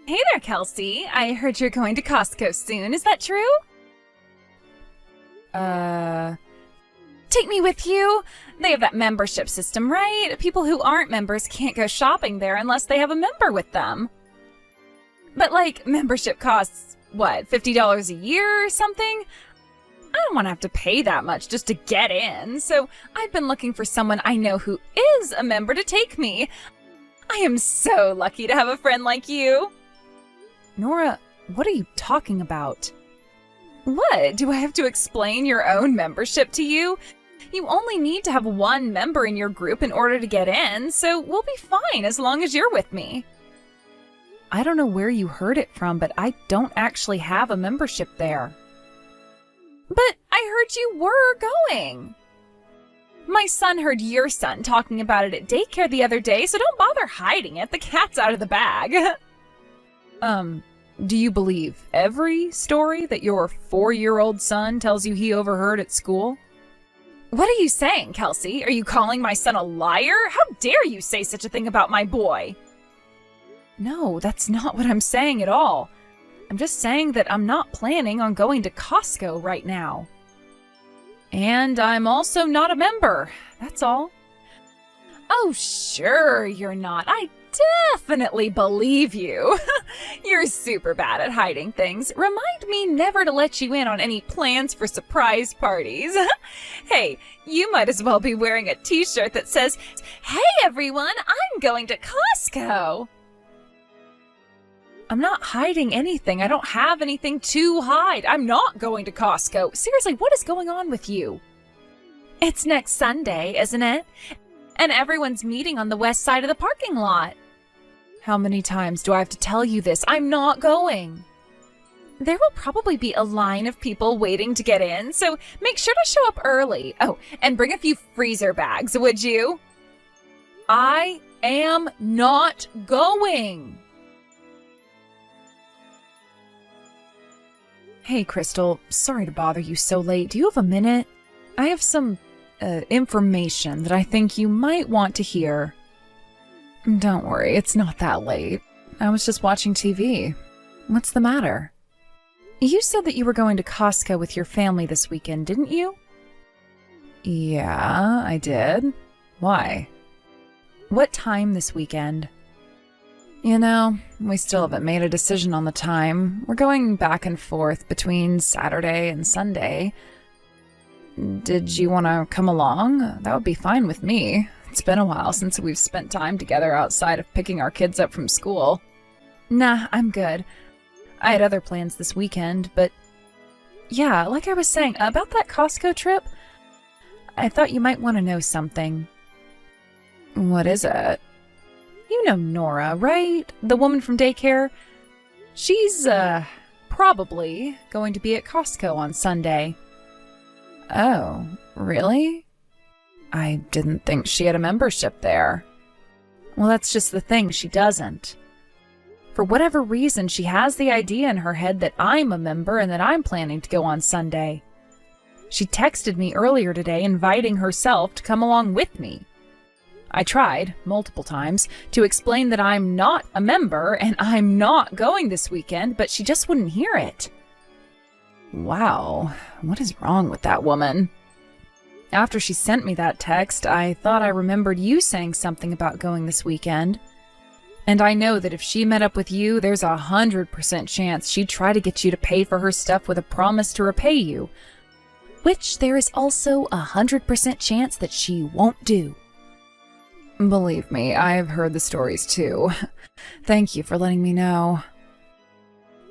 Hey there, Kelsey. I heard you're going to Costco soon. Is that true? Take me with you. They have that membership system, right? People who aren't members can't go shopping there unless they have a member with them. But, membership costs, what, $50 a year or something? I don't want to have to pay that much just to get in, so I've been looking for someone I know who is a member to take me. I am so lucky to have a friend like you. Nora, what are you talking about? What? Do I have to explain your own membership to you? You only need to have one member in your group in order to get in, so we'll be fine as long as you're with me. I don't know where you heard it from, but I don't actually have a membership there. But I heard you were going. My son heard your son talking about it at daycare the other day, so don't bother hiding it. The cat's out of the bag. Do you believe every story that your 4-year-old son tells you he overheard at school? What are you saying, Kelsey? Are you calling my son a liar? How dare you say such a thing about my boy? No, that's not what I'm saying at all. I'm just saying that I'm not planning on going to Costco right now. And I'm also not a member. That's all. Oh, sure you're not. I definitely believe you. You're super bad at hiding things. Remind me never to let you in on any plans for surprise parties. Hey, you might as well be wearing a t-shirt that says, "Hey everyone, I'm going to Costco." I'm not hiding anything. I don't have anything to hide. I'm not going to Costco. Seriously, what is going on with you? It's next Sunday, isn't it? And everyone's meeting on the west side of the parking lot. How many times do I have to tell you this? I'm not going. There will probably be a line of people waiting to get in, so make sure to show up early. Oh, and bring a few freezer bags, would you? I am not going. Hey, Crystal, sorry to bother you so late. Do you have a minute? I have some information that I think you might want to hear. Don't worry, it's not that late. I was just watching TV. What's the matter? You said that you were going to Costco with your family this weekend, didn't you? Yeah, I did. Why? What time this weekend? You know, we still haven't made a decision on the time. We're going back and forth between Saturday and Sunday. Did you want to come along? That would be fine with me. It's been a while since we've spent time together outside of picking our kids up from school. Nah, I'm good. I had other plans this weekend, but yeah, like I was saying, about that Costco trip, I thought you might want to know something. What is it? You know Nora, right? The woman from daycare? She's, probably going to be at Costco on Sunday. Oh, really? I didn't think she had a membership there. Well, that's just the thing, she doesn't. For whatever reason, she has the idea in her head that I'm a member and that I'm planning to go on Sunday. She texted me earlier today inviting herself to come along with me. I tried, multiple times, to explain that I'm not a member and I'm not going this weekend, but she just wouldn't hear it. Wow, what is wrong with that woman? After she sent me that text, I thought I remembered you saying something about going this weekend. And I know that if she met up with you, there's 100% chance she'd try to get you to pay for her stuff with a promise to repay you. Which there is also 100% chance that she won't do. Believe me, I've heard the stories too. Thank you for letting me know.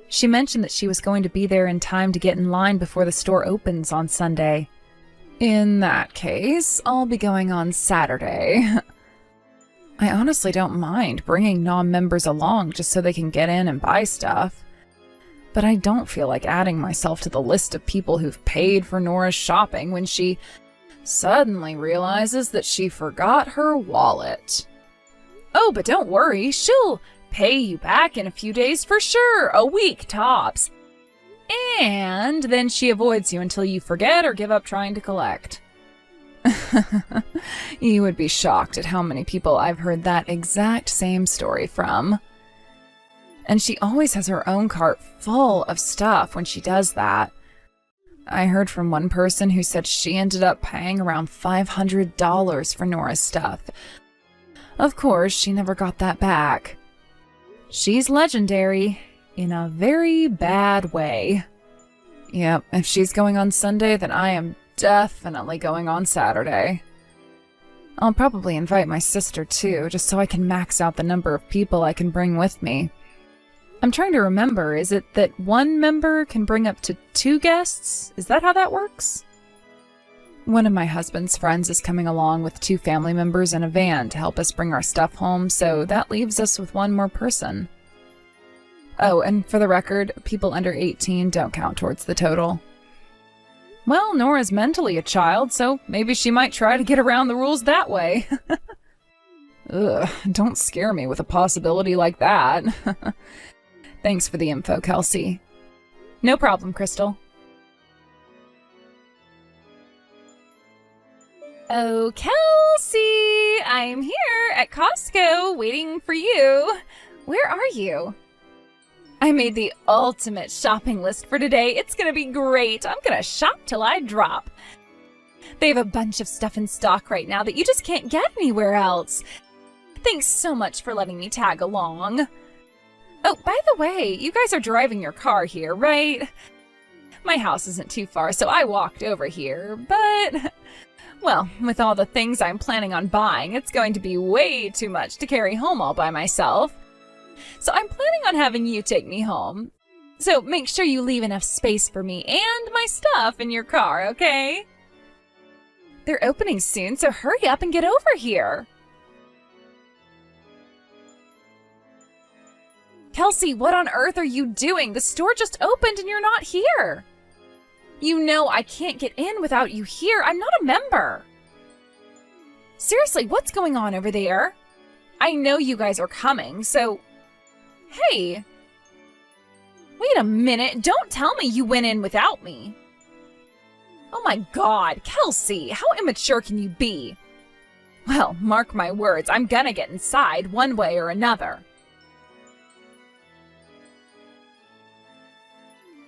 She mentioned that she was going to be there in time to get in line before the store opens on Sunday. In that case, I'll be going on Saturday. I honestly don't mind bringing non-members along just so they can get in and buy stuff. But I don't feel like adding myself to the list of people who've paid for Nora's shopping when she suddenly realizes that she forgot her wallet. Oh, but don't worry, she'll pay you back in a few days for sure, a week tops. And then she avoids you until you forget or give up trying to collect. You would be shocked at how many people I've heard that exact same story from. And she always has her own cart full of stuff when she does that. I heard from one person who said she ended up paying around $500 for Nora's stuff. Of course, she never got that back. She's legendary in a very bad way. Yep, if she's going on Sunday, then I am definitely going on Saturday. I'll probably invite my sister too, just so I can max out the number of people I can bring with me. I'm trying to remember, is it that one member can bring up to 2 guests? Is that how that works? One of my husband's friends is coming along with 2 family members in a van to help us bring our stuff home, so that leaves us with 1 more person. Oh, and for the record, people under 18 don't count towards the total. Well, Nora's mentally a child, so maybe she might try to get around the rules that way. Ugh, don't scare me with a possibility like that. Thanks for the info, Kelsey. No problem, Crystal. Oh, Kelsey! I'm here at Costco waiting for you. Where are you? I made the ultimate shopping list for today. It's gonna be great. I'm gonna shop till I drop. They have a bunch of stuff in stock right now that you just can't get anywhere else. Thanks so much for letting me tag along. Oh, by the way, you guys are driving your car here, right? My house isn't too far, so I walked over here, but... well, with all the things I'm planning on buying, it's going to be way too much to carry home all by myself. So I'm planning on having you take me home. So make sure you leave enough space for me and my stuff in your car, okay? They're opening soon, so hurry up and get over here. Kelsey, what on earth are you doing? The store just opened and you're not here. You know I can't get in without you here. I'm not a member. Seriously, what's going on over there? I know you guys are coming, so... Hey! Wait a minute, don't tell me you went in without me. Oh my god, Kelsey, how immature can you be? Well, mark my words, I'm gonna get inside one way or another.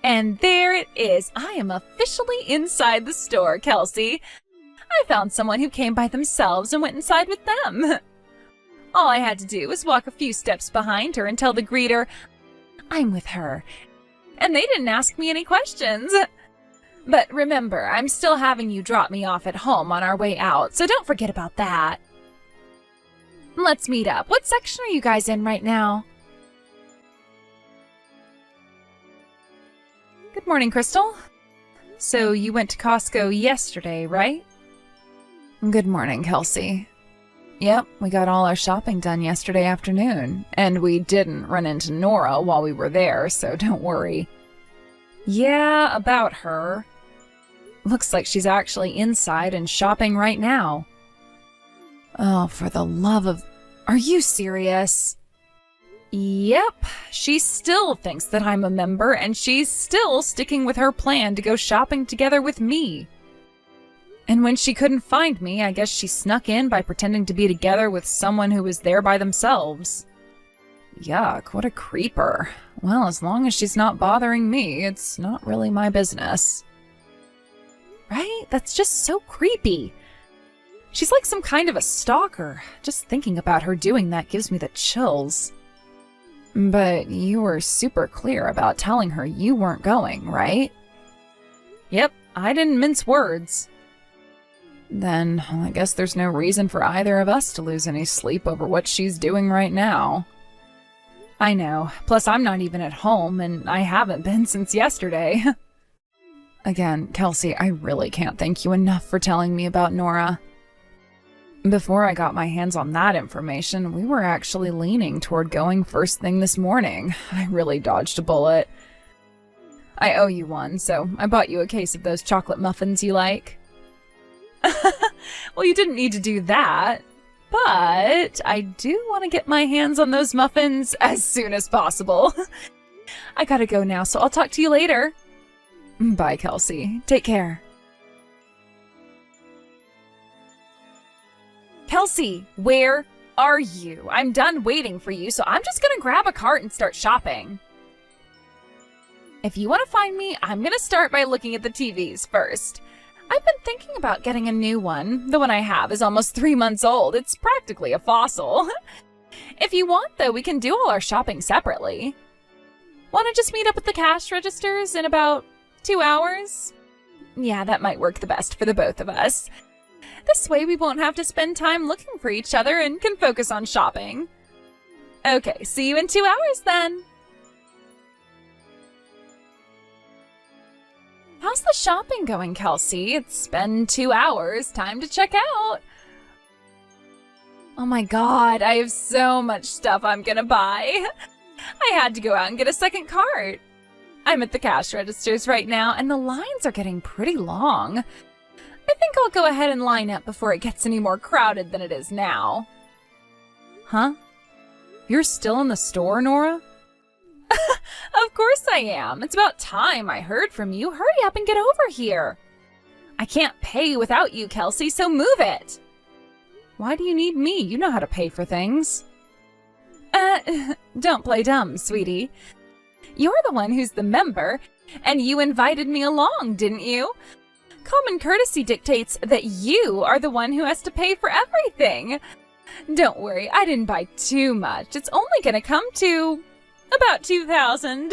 And there it is. I am officially inside the store, Kelsey. I found someone who came by themselves and went inside with them. All I had to do was walk a few steps behind her and tell the greeter, I'm with her. And they didn't ask me any questions. But remember, I'm still having you drop me off at home on our way out, so don't forget about that. Let's meet up. What section are you guys in right now? Good morning, Crystal. So you went to Costco yesterday, right? Good morning, Kelsey. Yep, we got all our shopping done yesterday afternoon, and we didn't run into Nora while we were there, so don't worry. Yeah, about her. Looks like she's actually inside and shopping right now. Oh, for the love of... Are you serious? Yep, she still thinks that I'm a member, and she's still sticking with her plan to go shopping together with me. And when she couldn't find me, I guess she snuck in by pretending to be together with someone who was there by themselves. Yuck, what a creeper. Well, as long as she's not bothering me, it's not really my business. Right? That's just so creepy. She's like some kind of a stalker. Just thinking about her doing that gives me the chills. But you were super clear about telling her you weren't going, right? Yep, I didn't mince words. Then I guess there's no reason for either of us to lose any sleep over what she's doing right now. I know, plus I'm not even at home, and I haven't been since yesterday. Again, Kelsey, I really can't thank you enough for telling me about Nora. Before I got my hands on that information, we were actually leaning toward going first thing this morning. I really dodged a bullet. I owe you one, so I bought you a case of those chocolate muffins you like. Well, you didn't need to do that, but I do want to get my hands on those muffins as soon as possible. I gotta go now, so I'll talk to you later. Bye, Kelsey. Take care. Kelsey, where are you? I'm done waiting for you, so I'm just gonna grab a cart and start shopping. If you want to find me, I'm gonna start by looking at the TVs first. I've been thinking about getting a new one. The one I have is almost 3 months old. It's practically a fossil. If you want, though, we can do all our shopping separately. Want to just meet up at the cash registers in about 2 hours? Yeah, that might work the best for the both of us. This way we won't have to spend time looking for each other and can focus on shopping. Okay, see you in 2 hours then. How's the shopping going, Kelsey? It's been 2 hours. Time to check out. Oh my god, I have so much stuff I'm gonna buy. I had to go out and get a second cart. I'm at the cash registers right now, and the lines are getting pretty long. I think I'll go ahead and line up before it gets any more crowded than it is now. Huh? You're still in the store, Nora? Of course I am. It's about time I heard from you. Hurry up and get over here. I can't pay without you, Kelsey, so move it. Why do you need me? You know how to pay for things. Don't play dumb, sweetie. You're the one who's the member, and you invited me along, didn't you? Common courtesy dictates that you are the one who has to pay for everything. Don't worry, I didn't buy too much. It's only gonna come to about 2,000.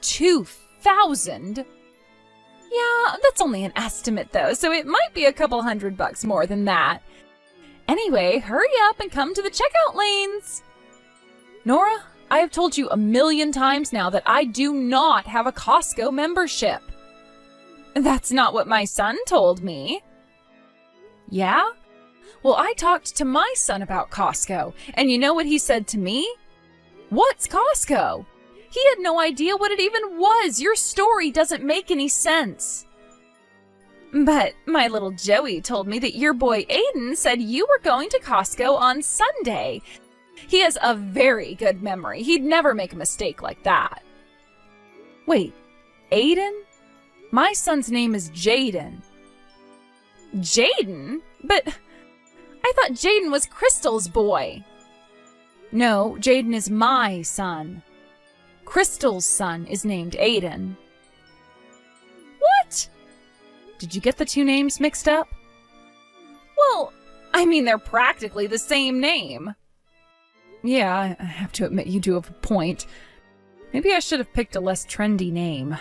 2,000? Yeah, that's only an estimate though, so it might be a couple $100 more than that. Anyway, hurry up and come to the checkout lanes. Nora, I have told you 1,000,000 times now that I do not have a Costco membership. That's not what my son told me. Yeah? Well, I talked to my son about Costco, and you know what he said to me? What's Costco? He had no idea what it even was. Your story doesn't make any sense. But my little Joey told me that your boy Aiden said you were going to Costco on Sunday. He has a very good memory. He'd never make a mistake like that. Wait, Aiden? My son's name is Jaden. Jaden? But I thought Jaden was Crystal's boy. No, Jaden is my son. Crystal's son is named Aiden. What? Did you get the two names mixed up? Well, I mean, they're practically the same name. Yeah, I have to admit you do have a point. Maybe I should have picked a less trendy name.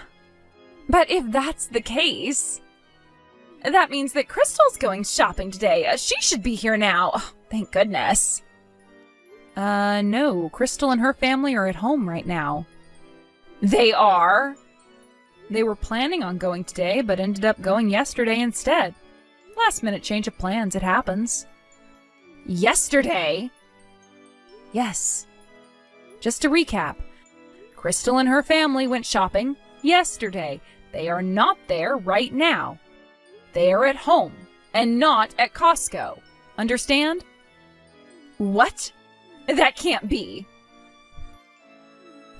But if that's the case, that means that Crystal's going shopping today. She should be here now. Oh, thank goodness. No, Crystal and her family are at home right now. They are? They were planning on going today, but ended up going yesterday instead. Last minute change of plans, it happens. Yesterday? Yes. Just to recap, Crystal and her family went shopping yesterday. They are not there right now. They are at home and not at Costco. Understand? What? That can't be.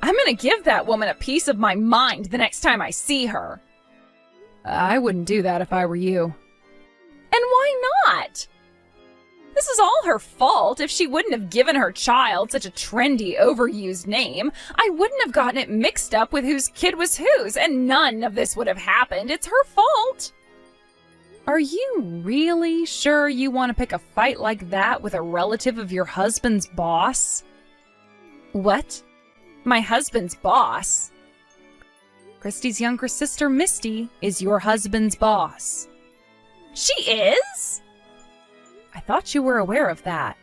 I'm gonna give that woman a piece of my mind the next time I see her. I wouldn't do that if I were you. And why not? This is all her fault. If she wouldn't have given her child such a trendy, overused name, I wouldn't have gotten it mixed up with whose kid was whose, and none of this would have happened. It's her fault. Are you really sure you want to pick a fight like that with a relative of your husband's boss? What? My husband's boss? Christy's younger sister, Misty, is your husband's boss. She is? I thought you were aware of that.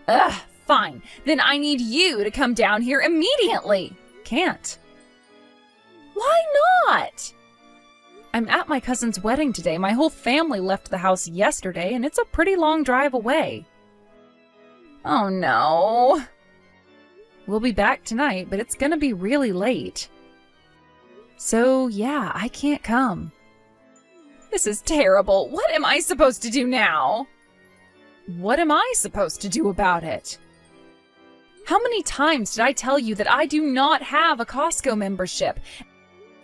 Ugh, fine. Then I need you to come down here immediately. Can't. Why not? I'm at my cousin's wedding today. My whole family left the house yesterday, and it's a pretty long drive away. Oh no. We'll be back tonight, but it's gonna be really late. So yeah, I can't come. This is terrible. What am I supposed to do now? What am I supposed to do about it? How many times did I tell you that I do not have a Costco membership?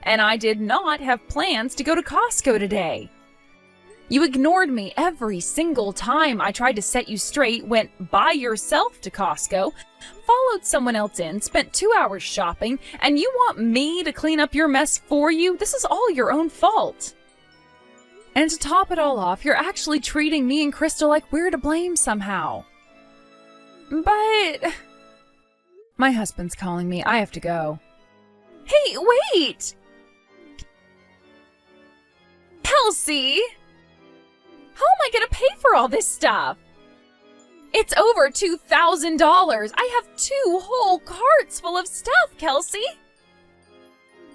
And I did not have plans to go to Costco today. You ignored me every single time I tried to set you straight, went by yourself to Costco, followed someone else in, spent 2 hours shopping, and you want me to clean up your mess for you? This is all your own fault. And to top it all off, you're actually treating me and Crystal like we're to blame somehow. But... My husband's calling me. I have to go. Hey, wait! Kelsey! How am I gonna pay for all this stuff? It's over $2,000. I have 2 whole carts full of stuff, Kelsey.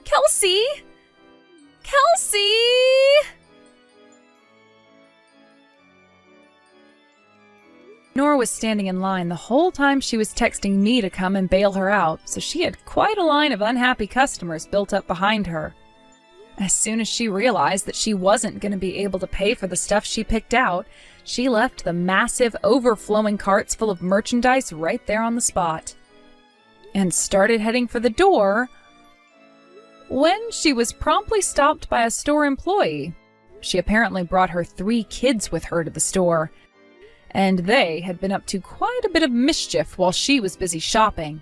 Kelsey! Kelsey! Nora was standing in line the whole time she was texting me to come and bail her out, so she had quite a line of unhappy customers built up behind her. As soon as she realized that she wasn't going to be able to pay for the stuff she picked out, she left the massive, overflowing carts full of merchandise right there on the spot, and started heading for the door when she was promptly stopped by a store employee. She apparently brought her 3 kids with her to the store, and they had been up to quite a bit of mischief while she was busy shopping.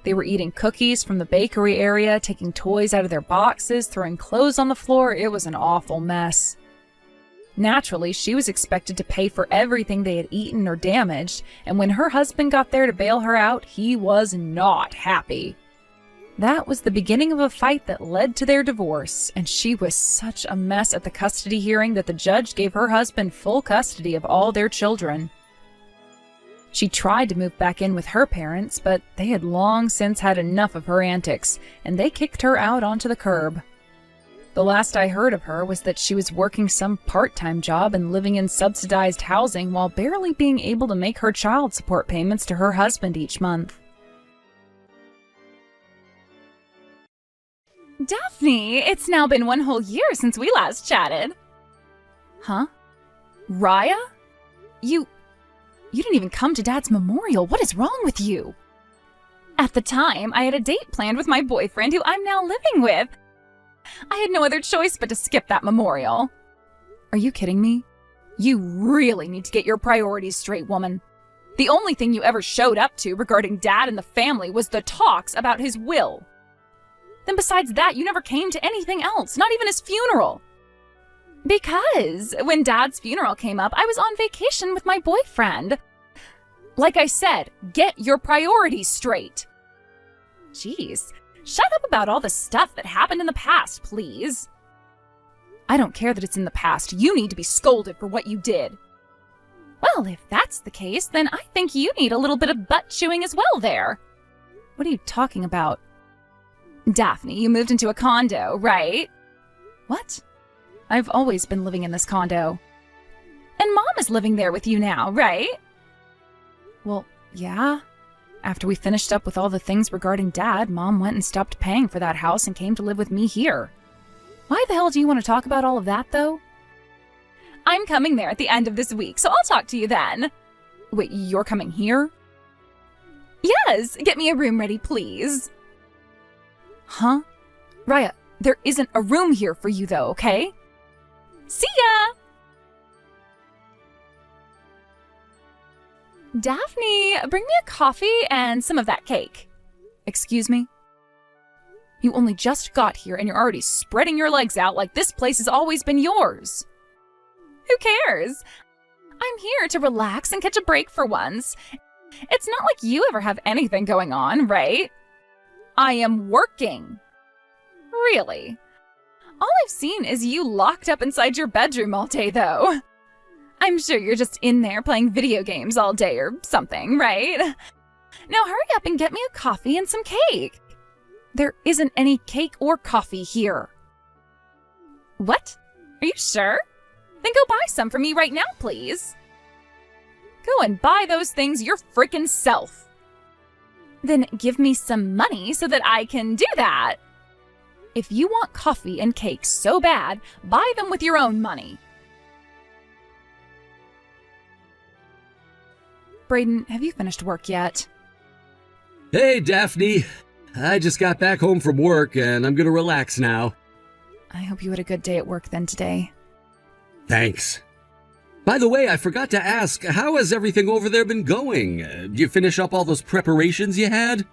They were eating cookies from the bakery area, taking toys out of their boxes, throwing clothes on the floor. It was an awful mess. Naturally, she was expected to pay for everything they had eaten or damaged, and when her husband got there to bail her out, he was not happy. That was the beginning of a fight that led to their divorce, and she was such a mess at the custody hearing that the judge gave her husband full custody of all their children. She tried to move back in with her parents, but they had long since had enough of her antics, and they kicked her out onto the curb. The last I heard of her was that she was working some part-time job and living in subsidized housing while barely being able to make her child support payments to her husband each month. Daphne, it's now been 1 whole year since we last chatted. Huh? Raya? You didn't even come to Dad's memorial. What is wrong with you? At the time, I had a date planned with my boyfriend who I'm now living with. I had no other choice but to skip that memorial. Are you kidding me? You really need to get your priorities straight, woman. The only thing you ever showed up to regarding Dad and the family was the talks about his will. Then besides that, you never came to anything else, not even his funeral. Because when Dad's funeral came up, I was on vacation with my boyfriend. Like I said, get your priorities straight. Jeez, shut up about all the stuff that happened in the past, please. I don't care that it's in the past. You need to be scolded for what you did. Well, if that's the case, then I think you need a little bit of butt chewing as well there. What are you talking about? Daphne, you moved into a condo, right? What? I've always been living in this condo. And Mom is living there with you now, right? Well, yeah. After we finished up with all the things regarding Dad, Mom went and stopped paying for that house and came to live with me here. Why the hell do you want to talk about all of that, though? I'm coming there at the end of this week, so I'll talk to you then. Wait, you're coming here? Yes, get me a room ready, please. Huh? Raya, there isn't a room here for you, though, okay? See ya! Daphne, bring me a coffee and some of that cake. Excuse me? You only just got here and you're already spreading your legs out like this place has always been yours. Who cares? I'm here to relax and catch a break for once. It's not like you ever have anything going on, right? I am working. Really? All I've seen is you locked up inside your bedroom all day, though. I'm sure you're just in there playing video games all day or something, right? Now hurry up and get me a coffee and some cake. There isn't any cake or coffee here. What? Are you sure? Then go buy some for me right now, please. Go and buy those things your frickin' self. Then give me some money so that I can do that. If you want coffee and cake so bad, buy them with your own money. Brayden, have you finished work yet? Hey, Daphne. I just got back home from work and I'm gonna relax now. I hope you had a good day at work then today. Thanks. By the way, I forgot to ask, how has everything over there been going? Did you finish up all those preparations you had?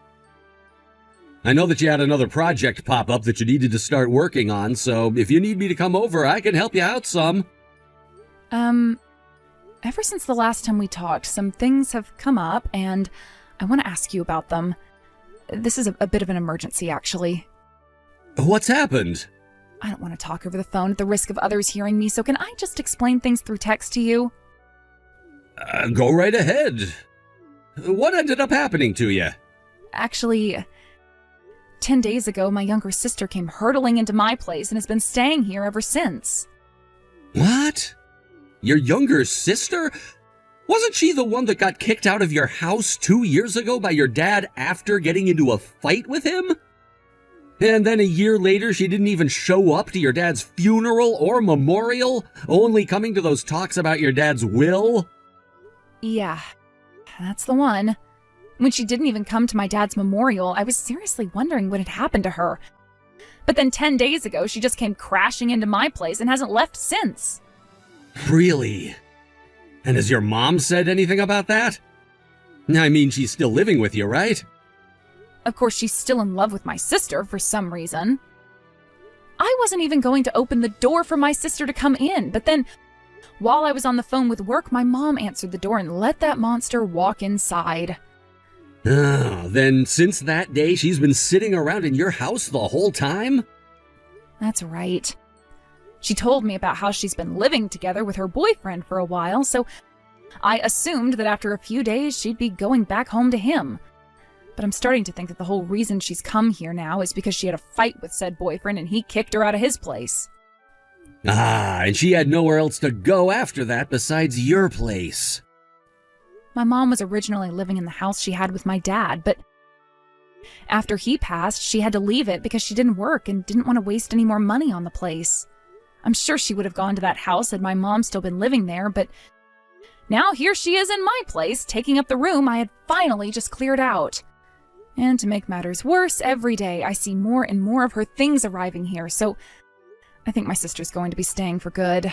I know that you had another project pop up that you needed to start working on, so if you need me to come over, I can help you out some. Ever since the last time we talked, some things have come up, and I want to ask you about them. This is a bit of an emergency, actually. What's happened? I don't want to talk over the phone at the risk of others hearing me, so can I just explain things through text to you? Go right ahead. What ended up happening to you? Actually, 10 days ago, my younger sister came hurtling into my place and has been staying here ever since. What? Your younger sister? Wasn't she the one that got kicked out of your house 2 years ago by your dad after getting into a fight with him? And then a year later, she didn't even show up to your dad's funeral or memorial, only coming to those talks about your dad's will? Yeah, that's the one. When she didn't even come to my dad's memorial, I was seriously wondering what had happened to her. But then 10 days ago, she just came crashing into my place and hasn't left since. Really? And has your mom said anything about that? I mean, she's still living with you, right? Of course, she's still in love with my sister for some reason. I wasn't even going to open the door for my sister to come in, but then, while I was on the phone with work, my mom answered the door and let that monster walk inside. Oh, then since that day, she's been sitting around in your house the whole time? That's right. She told me about how she's been living together with her boyfriend for a while, so I assumed that after a few days she'd be going back home to him. But I'm starting to think that the whole reason she's come here now is because she had a fight with said boyfriend and he kicked her out of his place. Ah, and she had nowhere else to go after that besides your place. My mom was originally living in the house she had with my dad, but after he passed, she had to leave it because she didn't work and didn't want to waste any more money on the place. I'm sure she would have gone to that house had my mom still been living there, but now here she is in my place, taking up the room I had finally just cleared out. And to make matters worse, every day I see more and more of her things arriving here, so I think my sister's going to be staying for good.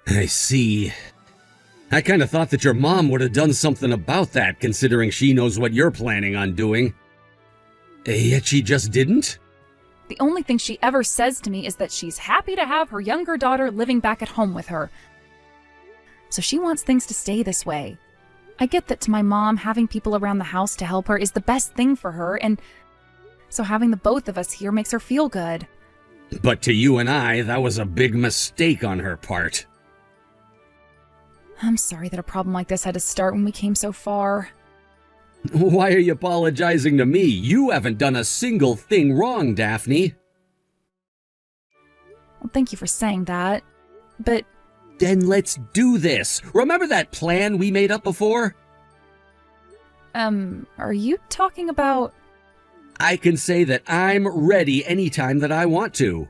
I see. I kind of thought that your mom would have done something about that, considering she knows what you're planning on doing. Yet she just didn't? The only thing she ever says to me is that she's happy to have her younger daughter living back at home with her. So she wants things to stay this way. I get that to my mom, having people around the house to help her is the best thing for her, and so having the both of us here makes her feel good. But to you and I, that was a big mistake on her part. I'm sorry that a problem like this had to start when we came so far. Why are you apologizing to me? You haven't done a single thing wrong, Daphne. Well, thank you for saying that, but... Then let's do this. Remember that plan we made up before? Are you talking about... I can say that I'm ready anytime that I want to.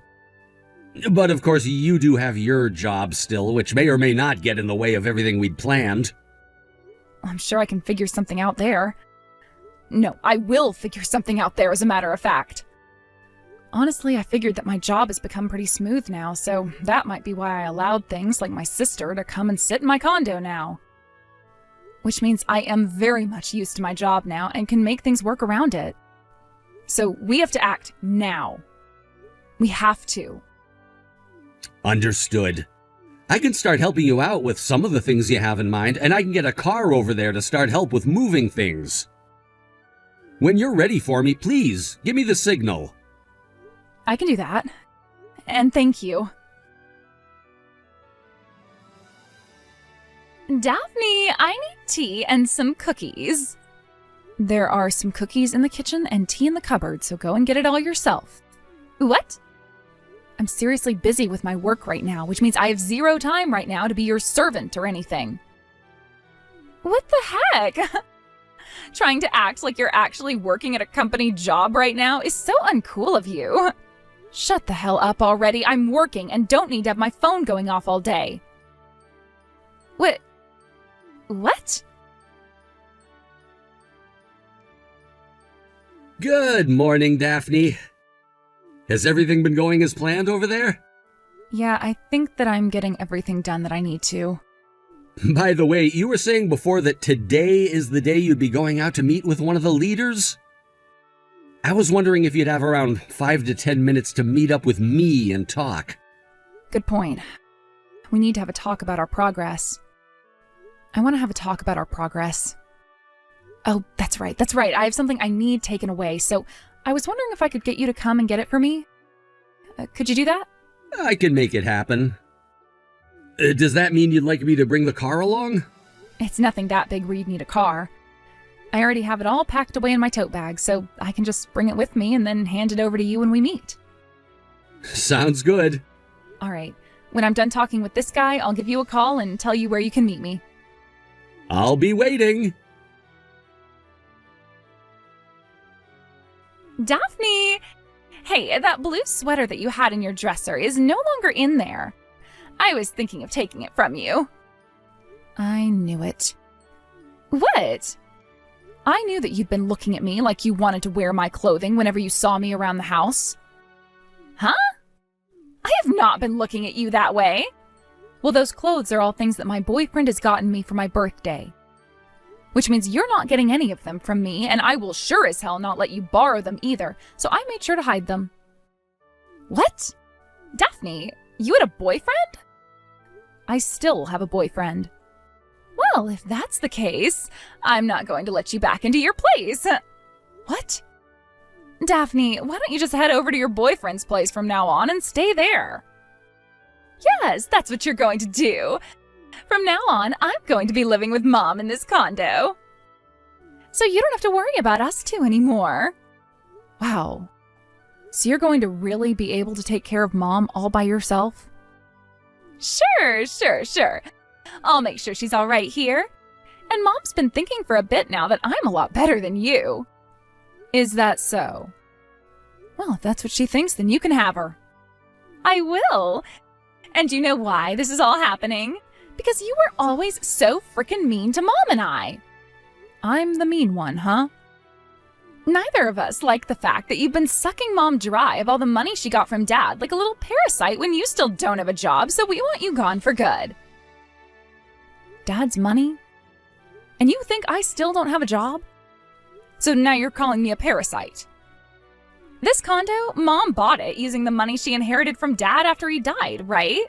But of course, you do have your job still, which may or may not get in the way of everything we'd planned. I'm sure I can figure something out there. No, I will figure something out there, as a matter of fact. Honestly, I figured that my job has become pretty smooth now, so that might be why I allowed things like my sister to come and sit in my condo now. Which means I am very much used to my job now and can make things work around it. So we have to act now. We have to. Understood. I can start helping you out with some of the things you have in mind, and I can get a car over there to start help with moving things. When you're ready for me, please, give me the signal. I can do that. And thank you. Daphne, I need tea and some cookies. There are some cookies in the kitchen and tea in the cupboard, so go and get it all yourself. What? I'm seriously busy with my work right now, which means I have zero time right now to be your servant or anything. What the heck? Trying to act like you're actually working at a company job right now is so uncool of you. Shut the hell up already. I'm working and don't need to have my phone going off all day. What? Good morning, Daphne. Has everything been going as planned over there? Yeah, I think that I'm getting everything done that I need to. By the way, you were saying before that today is the day you'd be going out to meet with one of the leaders? I was wondering if you'd have around 5 to 10 minutes to meet up with me and talk. Good point. We need to have a talk about our progress. I want to have a talk about our progress. Oh, that's right. I have something I need taken away, so I was wondering if I could get you to come and get it for me. Could you do that? I can make it happen. Does that mean you'd like me to bring the car along? It's nothing that big where you'd need a car. I already have it all packed away in my tote bag, so I can just bring it with me and then hand it over to you when we meet. Sounds good. All right. When I'm done talking with this guy, I'll give you a call and tell you where you can meet me. I'll be waiting. Daphne! Hey, that blue sweater that you had in your dresser is no longer in there. I was thinking of taking it from you. I knew it. What? I knew that you'd been looking at me like you wanted to wear my clothing whenever you saw me around the house. Huh? I have not been looking at you that way. Well, those clothes are all things that my boyfriend has gotten me for my birthday. Which means you're not getting any of them from me, and I will sure as hell not let you borrow them either, so I made sure to hide them. What? Daphne, you had a boyfriend? I still have a boyfriend. Well, if that's the case, I'm not going to let you back into your place. What? Daphne, why don't you just head over to your boyfriend's place from now on and stay there? Yes, that's what you're going to do. From now on, I'm going to be living with Mom in this condo. So you don't have to worry about us two anymore. Wow. So you're going to really be able to take care of Mom all by yourself? Sure. I'll make sure she's all right here. And Mom's been thinking for a bit now that I'm a lot better than you. Is that so? Well, if that's what she thinks, then you can have her. I will. And you know why this is all happening? Because you were always so frickin' mean to Mom and I. I'm the mean one, huh? Neither of us like the fact that you've been sucking Mom dry of all the money she got from Dad like a little parasite when you still don't have a job, so we want you gone for good. Dad's money? And you think I still don't have a job? So now you're calling me a parasite. This condo, Mom bought it using the money she inherited from Dad after he died, right?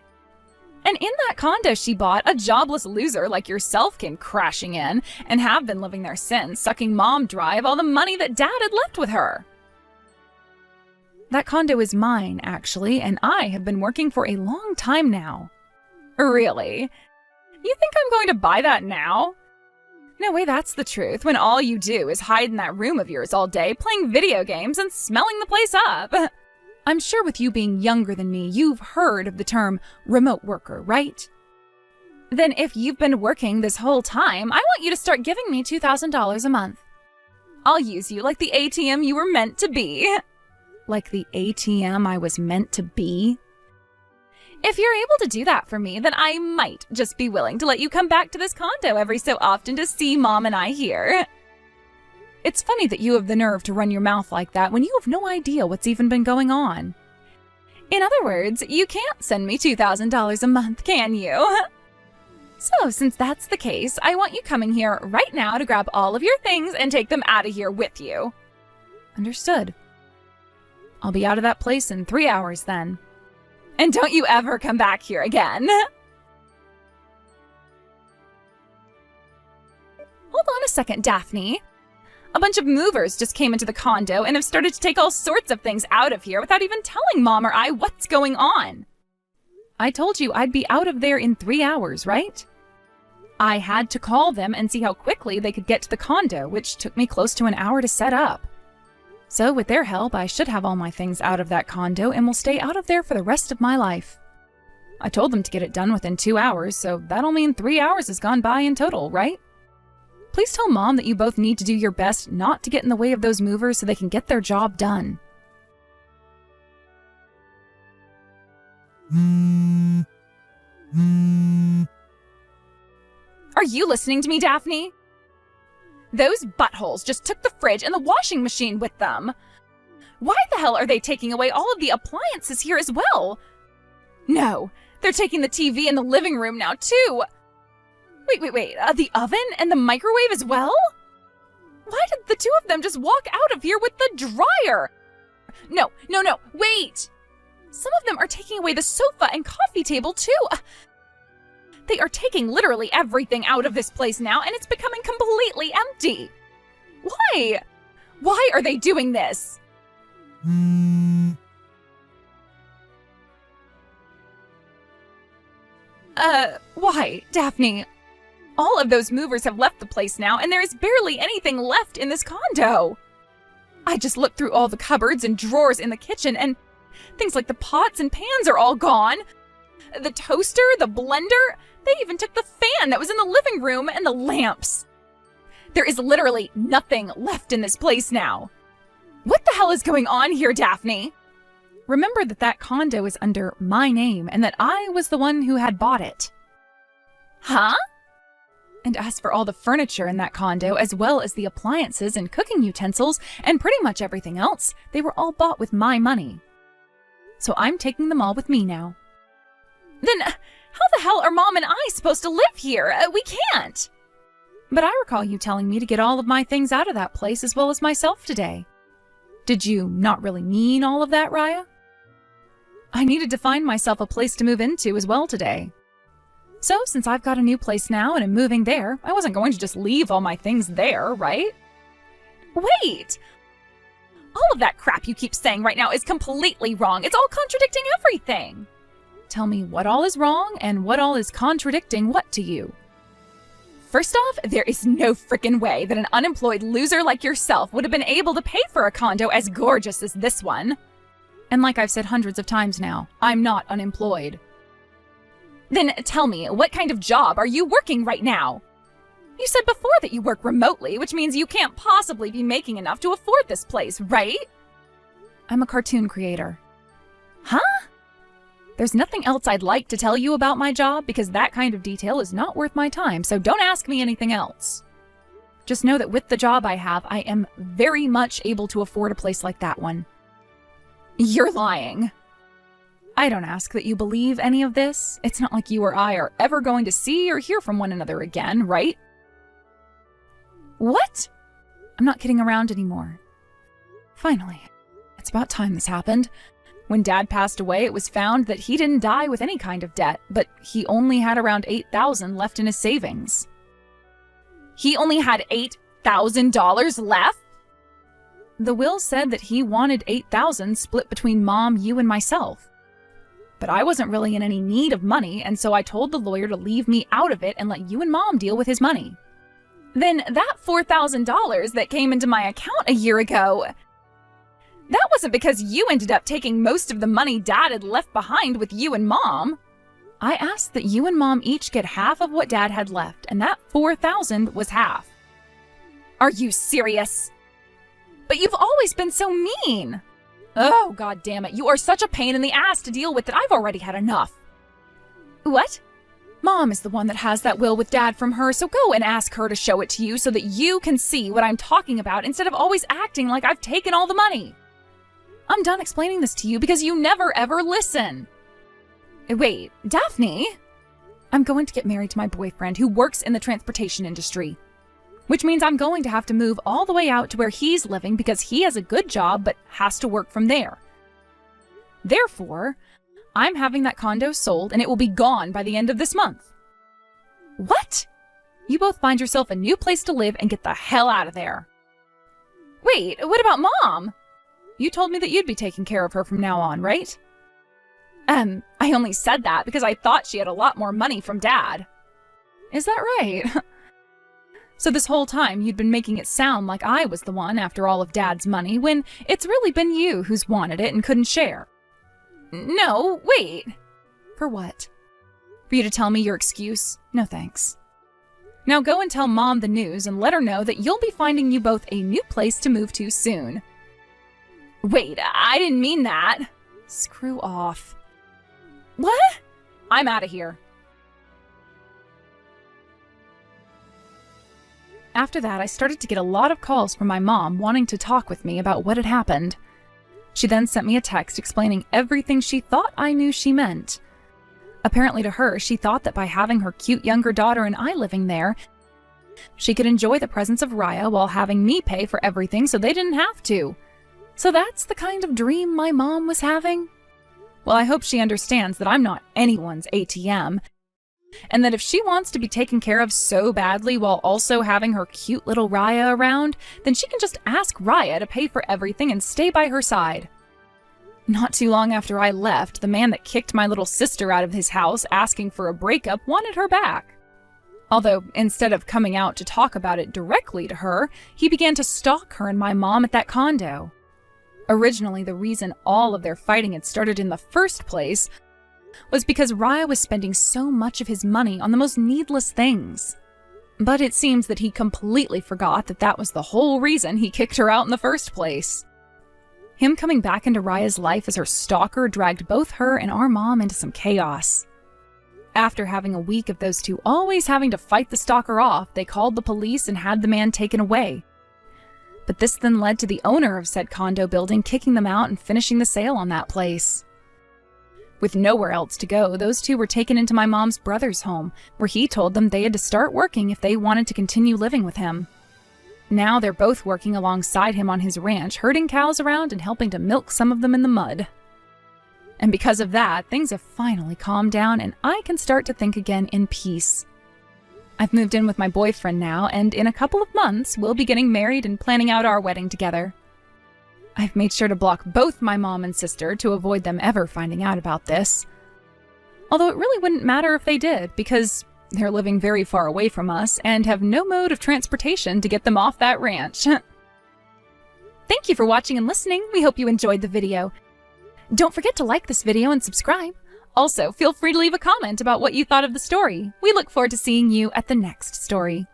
And in that condo she bought, a jobless loser like yourself came crashing in and have been living there since, sucking Mom dry of all the money that Dad had left with her. That condo is mine, actually, and I have been working for a long time now. Really? You think I'm going to buy that now? No way, that's the truth, when all you do is hide in that room of yours all day, playing video games and smelling the place up. I'm sure with you being younger than me, you've heard of the term remote worker, right? Then if you've been working this whole time, I want you to start giving me $2,000 a month. I'll use you like the ATM you were meant to be. Like the ATM I was meant to be? If you're able to do that for me, then I might just be willing to let you come back to this condo every so often to see Mom and I here. It's funny that you have the nerve to run your mouth like that when you have no idea what's even been going on. In other words, you can't send me $2,000 a month, can you? So, since that's the case, I want you coming here right now to grab all of your things and take them out of here with you. Understood. I'll be out of that place in 3 hours then. And don't you ever come back here again. Hold on a second, Daphne. A bunch of movers just came into the condo and have started to take all sorts of things out of here without even telling Mom or I what's going on. I told you I'd be out of there in 3 hours, right? I had to call them and see how quickly they could get to the condo, which took me close to an hour to set up. So with their help, I should have all my things out of that condo and will stay out of there for the rest of my life. I told them to get it done within 2 hours, so that'll mean 3 hours has gone by in total, right? Please tell Mom that you both need to do your best not to get in the way of those movers so they can get their job done. Are you listening to me, Daphne? Those buttholes just took the fridge and the washing machine with them. Why the hell are they taking away all of the appliances here as well? No, they're taking the TV in the living room now, too. Wait, the oven and the microwave as well? Why did the two of them just walk out of here with the dryer? No, wait! Some of them are taking away the sofa and coffee table, too. They are taking literally everything out of this place now, and it's becoming completely empty. Why? Why are they doing this? Why, Daphne? All of those movers have left the place now, and there is barely anything left in this condo. I just looked through all the cupboards and drawers in the kitchen, and things like the pots and pans are all gone. The toaster, the blender, they even took the fan that was in the living room and the lamps. There is literally nothing left in this place now. What the hell is going on here, Daphne? Remember that condo is under my name and that I was the one who had bought it. Huh? And as for all the furniture in that condo, as well as the appliances and cooking utensils and pretty much everything else, they were all bought with my money. So I'm taking them all with me now. Then how the hell are Mom and I supposed to live here? We can't. But I recall you telling me to get all of my things out of that place as well as myself today. Did you not really mean all of that, Raya? I needed to find myself a place to move into as well today. So, since I've got a new place now and am moving there, I wasn't going to just leave all my things there, right? Wait! All of that crap you keep saying right now is completely wrong. It's all contradicting everything. Tell me what all is wrong and what all is contradicting what to you. First off, there is no frickin' way that an unemployed loser like yourself would have been able to pay for a condo as gorgeous as this one. And like I've said hundreds of times now, I'm not unemployed. Then tell me, what kind of job are you working right now? You said before that you work remotely, which means you can't possibly be making enough to afford this place, right? I'm a cartoon creator. Huh? There's nothing else I'd like to tell you about my job because that kind of detail is not worth my time, so don't ask me anything else. Just know that with the job I have, I am very much able to afford a place like that one. You're lying. I don't ask that you believe any of this. It's not like you or I are ever going to see or hear from one another again, right? What? I'm not kidding around anymore. Finally, it's about time this happened. When Dad passed away, it was found that he didn't die with any kind of debt, but he only had around $8,000 left in his savings. He only had $8,000 left? The will said that he wanted $8,000 split between Mom, you, and myself. But I wasn't really in any need of money, and so I told the lawyer to leave me out of it and let you and Mom deal with his money. Then that $4,000 that came into my account a year ago, that wasn't because you ended up taking most of the money Dad had left behind with you and Mom. I asked that you and Mom each get half of what Dad had left, and that $4,000 was half. Are you serious? But you've always been so mean. Oh, God damn it. You are such a pain in the ass to deal with that I've already had enough. What? Mom is the one that has that will with Dad from her, so go and ask her to show it to you so that you can see what I'm talking about instead of always acting like I've taken all the money. I'm done explaining this to you because you never ever listen. Wait, Daphne? I'm going to get married to my boyfriend who works in the transportation industry. Which means I'm going to have to move all the way out to where he's living because he has a good job but has to work from there. Therefore, I'm having that condo sold and it will be gone by the end of this month. What? You both find yourself a new place to live and get the hell out of there. Wait, what about Mom? You told me that you'd be taking care of her from now on, right? I only said that because I thought she had a lot more money from Dad. Is that right? So this whole time you'd been making it sound like I was the one after all of Dad's money when it's really been you who's wanted it and couldn't share. No, wait. For what? For you to tell me your excuse? No thanks. Now go and tell Mom the news and let her know that you'll be finding you both a new place to move to soon. Wait, I didn't mean that. Screw off. What? I'm out of here. After that, I started to get a lot of calls from my mom wanting to talk with me about what had happened. She then sent me a text explaining everything she thought I knew she meant, Apparently to her, she thought that by having her cute younger daughter and I living there, she could enjoy the presence of Raya while having me pay for everything so they didn't have to. So that's the kind of dream my mom was having? Well, I hope she understands that I'm not anyone's ATM, and that if she wants to be taken care of so badly while also having her cute little Raya around, then she can just ask Raya to pay for everything and stay by her side. Not too long after I left, the man that kicked my little sister out of his house asking for a breakup wanted her back. Although, instead of coming out to talk about it directly to her, he began to stalk her and my mom at that condo. Originally, the reason all of their fighting had started in the first place was because Raya was spending so much of his money on the most needless things. But it seems that he completely forgot that that was the whole reason he kicked her out in the first place. Him coming back into Raya's life as her stalker dragged both her and our mom into some chaos. After having a week of those two always having to fight the stalker off, they called the police and had the man taken away. But this then led to the owner of said condo building kicking them out and finishing the sale on that place. With nowhere else to go, those two were taken into my mom's brother's home, where he told them they had to start working if they wanted to continue living with him. Now they're both working alongside him on his ranch, herding cows around and helping to milk some of them in the mud. And because of that, things have finally calmed down and I can start to think again in peace. I've moved in with my boyfriend now, and in a couple of months, we'll be getting married and planning out our wedding together. I've made sure to block both my mom and sister to avoid them ever finding out about this. Although it really wouldn't matter if they did, because they're living very far away from us and have no mode of transportation to get them off that ranch. Thank you for watching and listening. We hope you enjoyed the video. Don't forget to like this video and subscribe. Also, feel free to leave a comment about what you thought of the story. We look forward to seeing you at the next story.